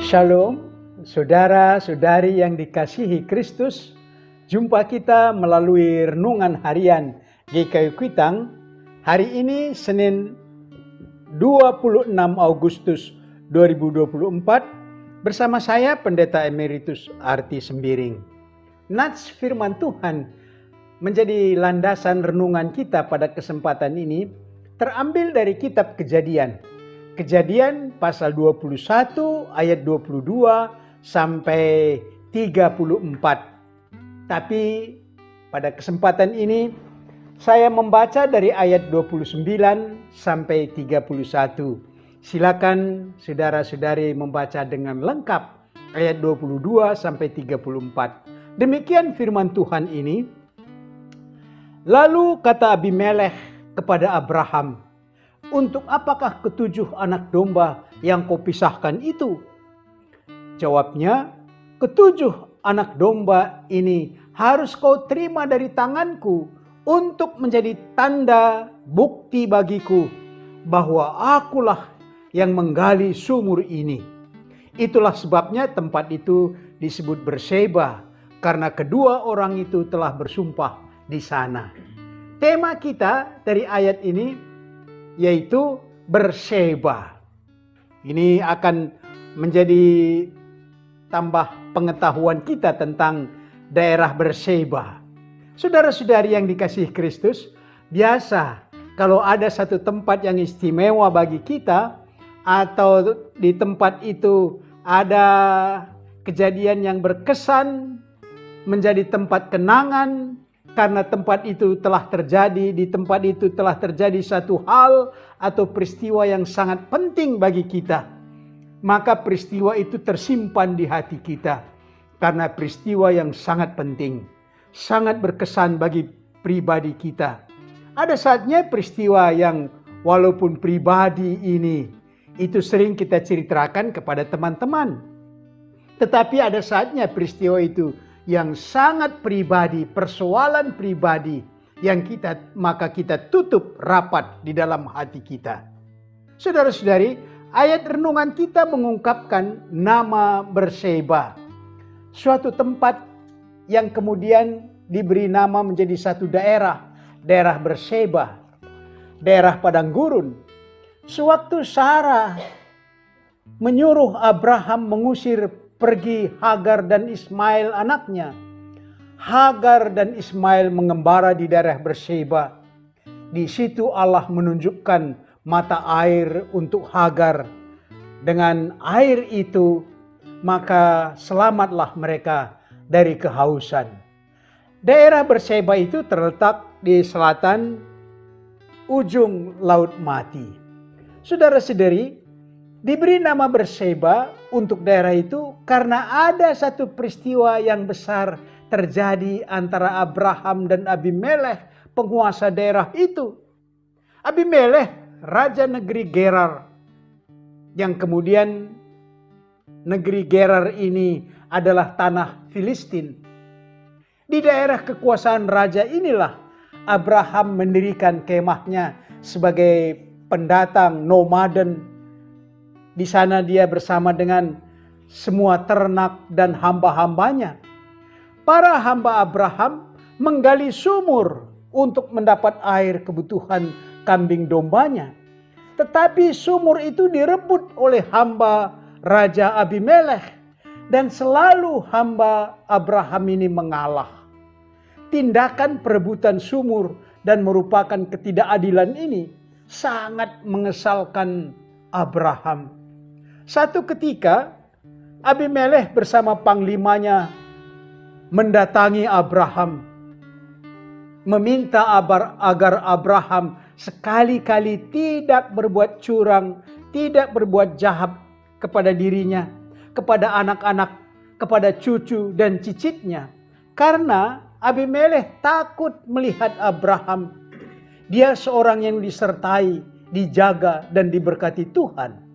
Shalom, saudara-saudari yang dikasihi Kristus. Jumpa kita melalui renungan harian GKI Kuitang. Hari ini Senin 26 Agustus 2024 bersama saya Pendeta Emeritus Arti Sembiring. Nats firman Tuhan menjadi landasan renungan kita pada kesempatan ini terambil dari kitab Kejadian. Kejadian pasal 21 ayat 22 sampai 34. Tapi pada kesempatan ini saya membaca dari ayat 29 sampai 31. Silakan saudara-saudari membaca dengan lengkap ayat 22 sampai 34. Demikian firman Tuhan ini. Lalu kata Abimelekh kepada Abraham, "Untuk apakah ketujuh anak domba yang kau pisahkan itu?" Jawabnya, "Ketujuh anak domba ini harus kau terima dari tanganku untuk menjadi tanda bukti bagiku bahwa akulah yang menggali sumur ini." Itulah sebabnya tempat itu disebut Berseba, karena kedua orang itu telah bersumpah di sana. Tema kita dari ayat ini yaitu Berseba. Ini akan menjadi tambah pengetahuan kita tentang daerah Berseba. Saudara-saudari yang dikasihi Kristus, biasa kalau ada satu tempat yang istimewa bagi kita atau di tempat itu ada kejadian yang berkesan menjadi tempat kenangan, karena tempat itu telah terjadi, di tempat itu telah terjadi satu hal atau peristiwa yang sangat penting bagi kita. Maka peristiwa itu tersimpan di hati kita. Karena peristiwa yang sangat penting, sangat berkesan bagi pribadi kita. Ada saatnya peristiwa yang walaupun pribadi ini, itu sering kita ceritakan kepada teman-teman. Tetapi ada saatnya peristiwa itu yang sangat pribadi, persoalan pribadi yang maka kita tutup rapat di dalam hati kita. Saudara-saudari, ayat renungan kita mengungkapkan nama Berseba, suatu tempat yang kemudian diberi nama menjadi satu daerah Berseba, daerah padang gurun. Sewaktu Sarah menyuruh Abraham mengusir pergi Hagar dan Ismail anaknya, Hagar dan Ismail mengembara di daerah Berseba. Di situ Allah menunjukkan mata air untuk Hagar. Dengan air itu maka selamatlah mereka dari kehausan. Daerah Berseba itu terletak di selatan ujung Laut Mati. Saudara-saudari, diberi nama Berseba untuk daerah itu karena ada satu peristiwa yang besar terjadi antara Abraham dan Abimelekh, penguasa daerah itu. Abimelekh, raja negeri Gerar, yang kemudian negeri Gerar ini adalah tanah Filistin. Di daerah kekuasaan raja inilah Abraham mendirikan kemahnya sebagai pendatang nomaden. Di sana dia bersama dengan semua ternak dan hamba-hambanya. Para hamba Abraham menggali sumur untuk mendapat air kebutuhan kambing dombanya. Tetapi sumur itu direbut oleh hamba Raja Abimelekh. Dan selalu hamba Abraham ini mengalah. Tindakan perebutan sumur dan merupakan ketidakadilan ini sangat mengesalkan Abraham. Satu ketika Abimelekh bersama panglimanya mendatangi Abraham, meminta agar Abraham sekali-kali tidak berbuat curang, tidak berbuat jahat kepada dirinya, kepada anak-anak, kepada cucu dan cicitnya. Karena Abimelekh takut melihat Abraham. Dia seorang yang disertai, dijaga dan diberkati Tuhan.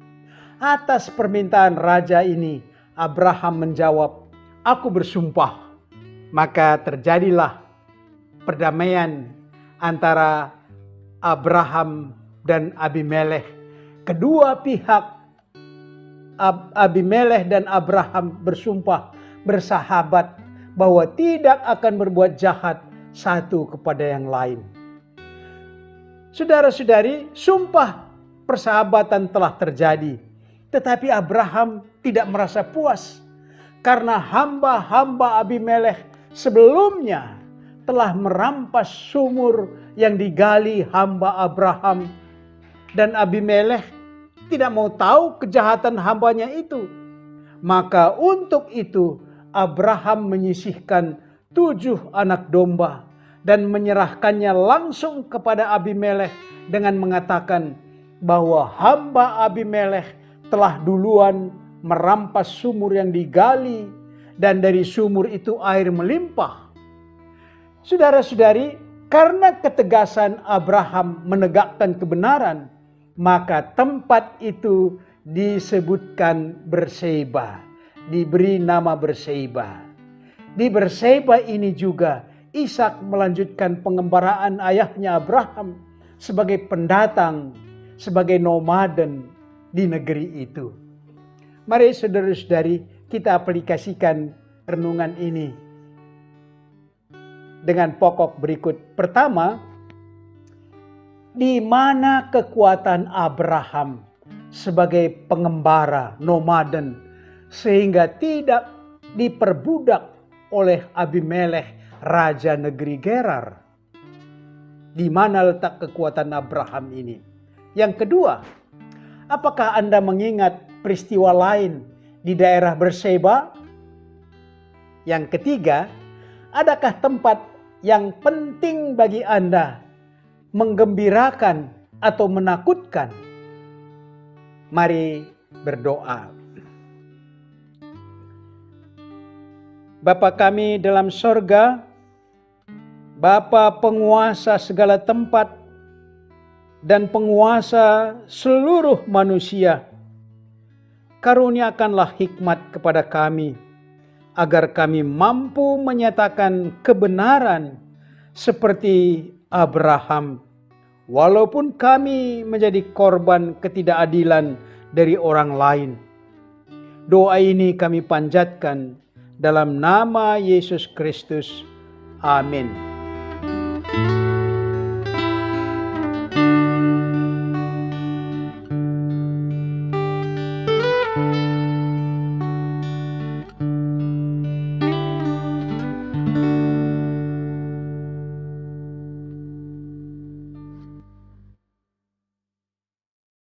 Atas permintaan raja ini, Abraham menjawab, "Aku bersumpah." Maka terjadilah perdamaian antara Abraham dan Abimelekh. Kedua pihak Abimelekh dan Abraham bersumpah bersahabat bahwa tidak akan berbuat jahat satu kepada yang lain. Saudara-saudari, sumpah persahabatan telah terjadi, tetapi Abraham tidak merasa puas karena hamba-hamba Abimelekh sebelumnya telah merampas sumur yang digali hamba Abraham, dan Abimelekh tidak mau tahu kejahatan hambanya itu. Maka untuk itu Abraham menyisihkan 7 anak domba dan menyerahkannya langsung kepada Abimelekh dengan mengatakan bahwa hamba Abimelekh telah duluan merampas sumur yang digali dan dari sumur itu air melimpah. Saudara-saudari, karena ketegasan Abraham menegakkan kebenaran, maka tempat itu disebutkan Berseba, diberi nama Berseba. Di Berseba ini juga Ishak melanjutkan pengembaraan ayahnya Abraham sebagai pendatang, sebagai nomaden di negeri itu. Mari saudara-saudari, kita aplikasikan renungan ini dengan pokok berikut. Pertama, di mana kekuatan Abraham sebagai pengembara, nomaden, sehingga tidak diperbudak oleh Abimelekh, raja negeri Gerar? Di mana letak kekuatan Abraham ini? Yang kedua, apakah Anda mengingat peristiwa lain di daerah Berseba? Yang ketiga, adakah tempat yang penting bagi Anda, menggembirakan atau menakutkan? Mari berdoa. Bapa kami dalam sorga, Bapa penguasa segala tempat dan penguasa seluruh manusia, karuniakanlah hikmat kepada kami, agar kami mampu menyatakan kebenaran seperti Abraham, walaupun kami menjadi korban ketidakadilan dari orang lain. Doa ini kami panjatkan dalam nama Yesus Kristus. Amin.